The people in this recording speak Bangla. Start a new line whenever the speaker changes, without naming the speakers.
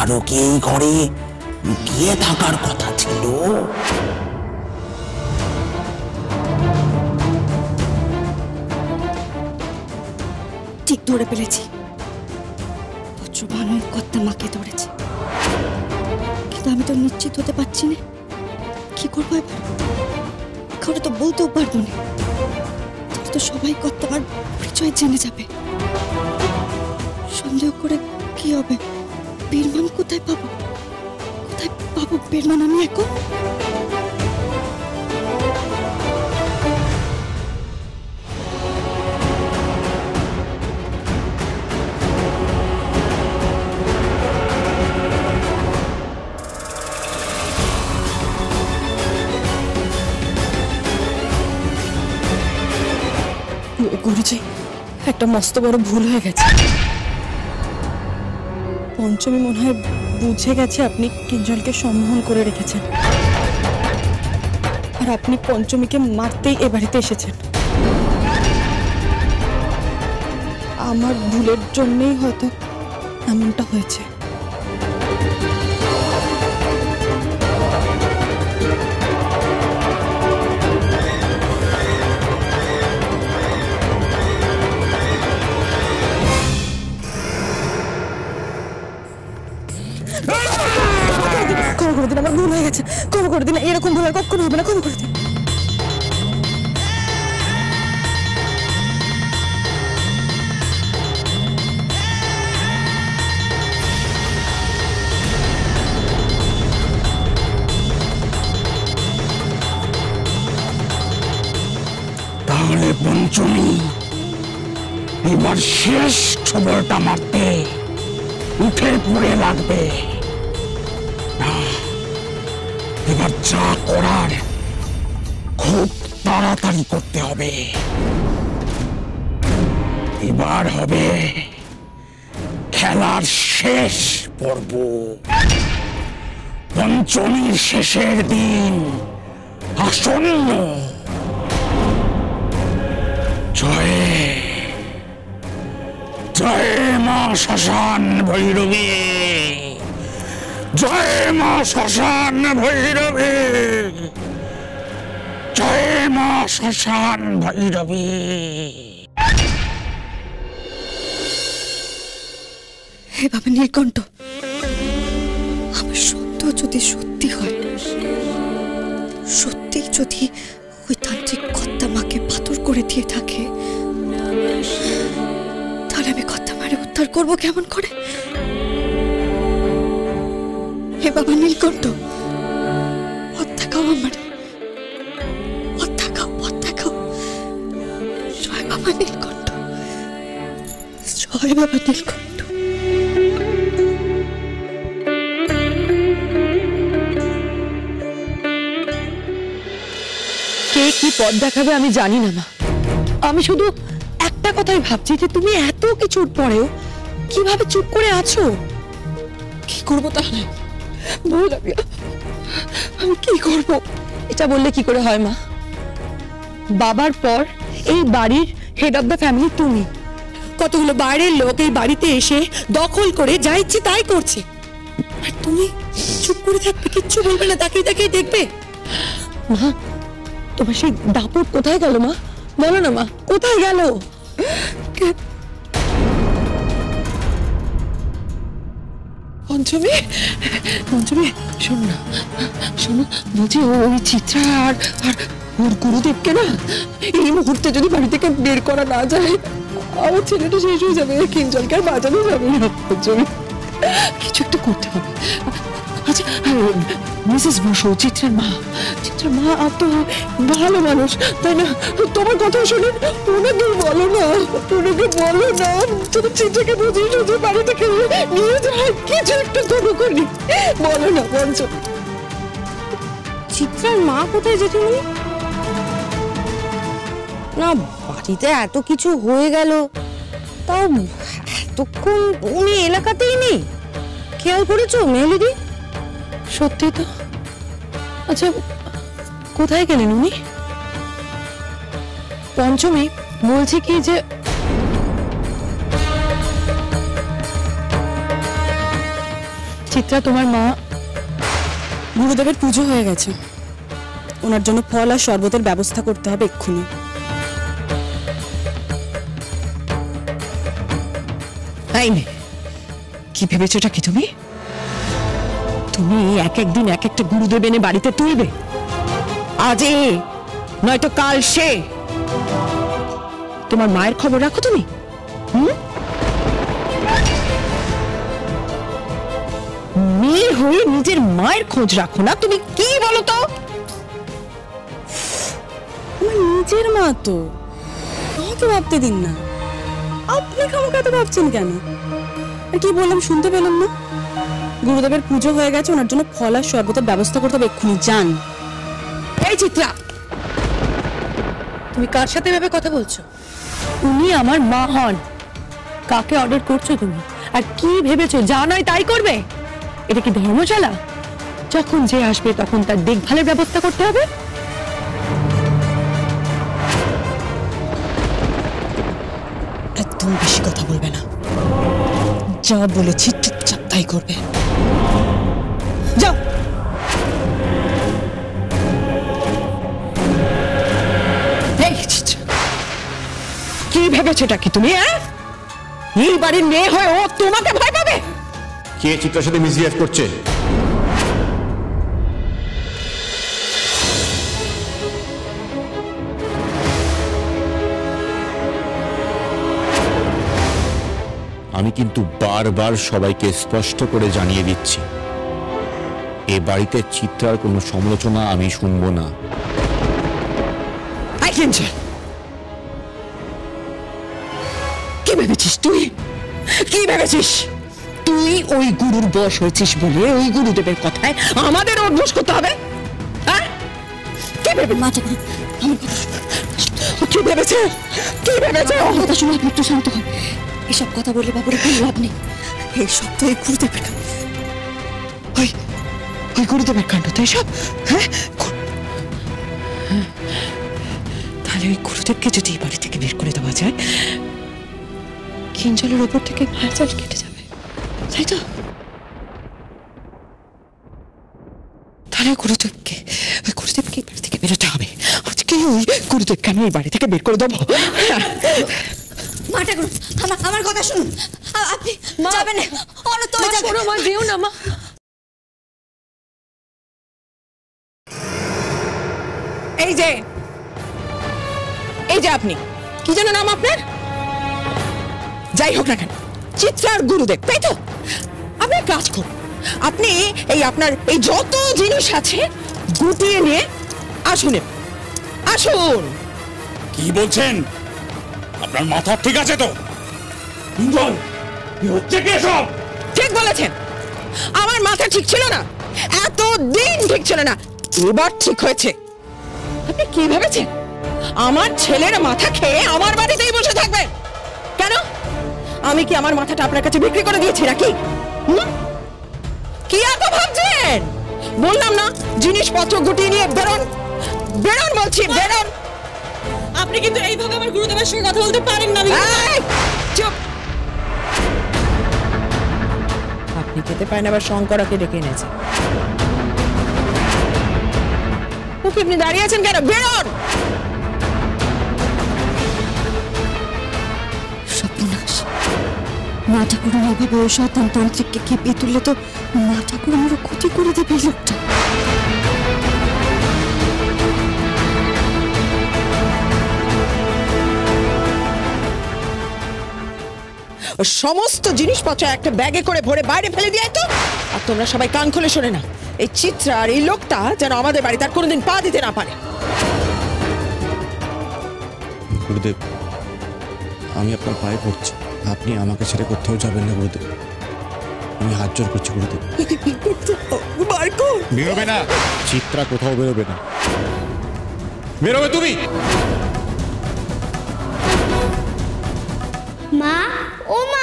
কারো কি এই ঘরে লুকিয়ে থাকার কথা ছিল?
ঠিক ধরে ফেলেছি, বজ্রবাহনের কর্তা মাকে ধরেছে, কিন্তু আমি তো নিশ্চিত হতে পারছি না কি করবো এবার। কারো তো বলতেও পারবো না, তাহলে তো সবাই কর্তার পরিচয় জেনে যাবে। সন্দেহ করে কি হবে? বীরমান কোথায় পাবো? কোথায় পাবো বীরমান আমি এখন?
গুরুজি, একটা মস্ত বড় ভুল হয়ে গেছে। পঞ্চমী মনে হয় বুঝে গেছে আপনি কিঞ্জলকে সম্মোহন করে রেখেছেন, আর আপনি পঞ্চমীকে মারতেই এ বাড়িতে এসেছেন। আমার ভুলের জন্যই হয়তো এমনটা হয়েছে। ক্ষমা করে দিন, আমার ভুল হয়ে গেছে, ক্ষমা করে দিন। এরকম ভুল আর কখনো হবে না, ক্ষমা করে দিন।
তাহলে পঞ্চমী এবার শেষ খবরটা মারতে উঠে পড়ে লাগবে। এবার যা করার খুব তাড়াতাড়ি করতে হবে। এবার হবে খেলার শেষ পর্ব। পঞ্চমীর শেষের দিন আসন্ন। জয় জয় মা শ্মশান ভৈরবী, জয় মা শ্মশান ভৈরবী, জয় মা শ্মশান ভৈরবী।
হে বাবা নীলকণ্ঠ, আমার সন্দেহ যদি সত্যি হয়, সত্যি যদি ওই তান্ত্রিক কর্তা মাকে পাথর করে দিয়ে থাকে, তাহলে আমি কর্তা মারে উদ্ধার করবো কেমন করে? হে বাবা নীলকণ্ঠ, পথ দেখাও আমার, পথ দেখাও, পথ দেখাও। জয় বাবা নীলকণ্ঠ, জয় বাবা নীলকণ্ঠ।
কে কি পথ দেখাবে আমি জানি না মা, আমি শুধু একটা কথাই ভাবছি যে তুমি এত কিছুর পরেও কিভাবে চুপ করে আছো। কি করবো তাহলে বল, আমি কি করব? এটা বললে কি করে হয় মা? বাবার পর এই বাড়ির হেড অফ দ্য ফ্যামিলি তুমি। কতগুলো বাইরের লোক এই বাড়িতে এসে দখল করে যা ইচ্ছে তাই করছে, আর তুমি চুপ করে থাকবে, কিচ্ছু বলবে না, তাকিয়ে তাকিয়ে দেখবে? মা, তোমার সেই দাপট কোথায় গেল মা? বলো না মা, কোথায় গেল? পঞ্চমী, পঞ্চমী শোন না, শোনো বলছি, ওই চিত্রা আর ওর গুরুদেবকে না এই মুহূর্তে যদি বাড়ি থেকে বের করা না যায়, আমার ছেলেটা শেষ হয়ে যাবে, কিঞ্জলকে আর বাঁচানো যাবে না। পঞ্চমী, কিছু একটা করতে হবে। আচ্ছা মিসেস বসু, চিত্রার মা তো ভালো মানুষ তাই না? তোমার কথা শুনুন, ওনাকে বলো না, ওনাকে বলো না, তুমি চিত্রাকে বুঝিয়ে শুধু বাড়ি থেকে নিয়ে যায়, কিছু একটা করো করি, বলো না। পঞ্চমী,
চিত্রার মা কোথায় জেঠিমণি? না, বাড়িতে এত কিছু হয়ে গেল, তাও এতক্ষণ উনি এলাকাতেই নেই, খেয়াল করেছো মেহলিদি?
সত্যি তো। আচ্ছা কোথায় গেলেন উনি? পঞ্চমী বলছি কি যে চিত্রা, তোমার মা
গুরুদেবের পুজো হয়ে গেছে, ওনার জন্য ফল আর শরবতের ব্যবস্থা করতে হবে এক্ষুনি।
এই মেয়ে, কি ভেবেছো এটা কি তুমি? তুমি এক একদিন এক একটা গুরুদেব এনে বাড়িতে তুলবে, আজ এ নয়তো কাল সে। তোমার মায়ের খবর রাখো তুমি? মেয়ে হয়ে নিজের মায়ের খোঁজ রাখো না, তুমি কি বলো তো?
আমার নিজের মা তো, আমাকে ভাবতে দিন না। আপনি খামোখা এত ভাবছেন কেন? আর কি বললাম শুনতে পেলাম না? গুরুদেবের পুজো হয়ে গেছে, ওনার জন্য ফল আর শরবতের ব্যবস্থা করতে হবে এক্ষুনি, যান।
এই চিত্রা, তুমি কার সাথে এভাবে কথা বলছো? উনি আমার মা হন। কাকে অর্ডার করছো তুমি? আর কি ভেবেছো যা নয় তাই করবে? এটা কি ধর্মশালা? যখন যে আসবে তখন তার দেখভালের ব্যবস্থা করতে হবে।
একদম বেশি কথা বলবে না, যা বলেছি চুপচাপ তাই করবে। যাও।
কি ভেবেছো এটা কি তুমি? এই বাড়ির মেয়ে হয়ে ও তোমাকে ভয় পাবে?
কে চিত্রার সাথে মিসবিহেভ করছে? আমি কিন্তু বারবার সবাইকে স্পষ্ট করে জানিয়ে দিচ্ছি, এ বাড়িতে চিত্রার কোনো সমালোচনা আমি শুনবো না।
কি ভেবেছিস তুই? কি ভেবেছিস তুই? ওই গুরুর বশ হয়েছিস বলে ওই গুরুদেবের কথায় আমাদের অভ্যাস করতে হবে? কি ভেবে
মাথা
কি ভেবেছে? কি ভেবেছে?
কথা শুনে আপনি একটু শান্ত হন। এসব কথা বলে বাবুরে কোনো লাভ নেই। এই সব তো এই গুরুদেবের কাণ্ড।
ওই গুরুদেবের কাণ্ড তো এসব? তাহলে ওই গুরুদেবকে যদি এই বাড়ি থেকে বের করে দেওয়া যায়, কিঞ্জলের ওপর থেকে ভাঁচাল কেটে যাবে, তাই তো? তাহলে গুরুদেবকে এই বাড়ি থেকে বেরোতে হবে। আজকে ওই গুরুদেবকে আমি এই বাড়ি থেকে বের করে দেবো।
মাটা করুন, আমার কথা শুনুন। আপনি যাবেন না, অনত হয়ে যাবেন।
মা যেও না মা। এই যে আপনি কি যেন নাম আপনার? যাই হোক না কেন, চিত্রার গুরুদেব, তাই তো? আপনি কাজ করুন, আপনি এই আপনার এই যত জিনিস আছে গুটিয়ে নিয়ে আসুন। আসুন।
কি বলছেন? আপনার মাথা ঠিক আছে তো? কুঞ্জন, কি হচ্ছে কি সব?
ঠিক বলেছেন, আমার মাথা ঠিক ছিল না, এত দিন ঠিক ছিল না, এবার ঠিক হয়েছে। আপনি কি ভেবেছেন আমার ছেলের মাথা খেয়ে আমার বাড়িতেই বসে থাকবেন? কেন? আমি কি আমার মাথাটা আপনার কাছে বিক্রি করে দিয়েছি নাকি? কি এত ভাবছেন? বললাম না জিনিসপত্র গুটিয়ে নিয়ে বেরোন, বেরোন বলছি, বেরোন।
আপনি কিন্তু এইভাবে আমার গুরুদেবের সঙ্গে কথা বলতে পারেন না।
চুপ। আপনি খেতে পারেন, আবার শঙ্করাকে ডেকে এনেছে। ওকে, আপনি দাঁড়িয়ে আছেন কেন? বেরোন।
সর্বনাশ, মা ঠাকুর এইভাবে ওই শয়তান তান্ত্রিককে খেপিয়ে তুললে তো মা ঠাকুর আমারও ক্ষতি করে দেবে এই লোকটা।
সমস্ত জিনিসপত্র একটা ব্যাগে করে ভরে বাইরে ফেলে দিয়ে তো। আর তোমরা সবাই কান খুলে শোনে না, এই চিত্রা আর এই লোকটা যেন আমাদের বাড়িতে আর কোনোদিন পা দিতে না পারে।
গুরুদেব, আমি আপনার পায়ে পড়ছি, আপনি আমাকে ছেড়ে কোথাও যাবেন না গুরুদেব। আমি হাত জোর করছি গুরুদেব। বেরোবে না, চিত্রা কোথাও বেরোবে না। বেরোবে তুমি?
মা, ও মা,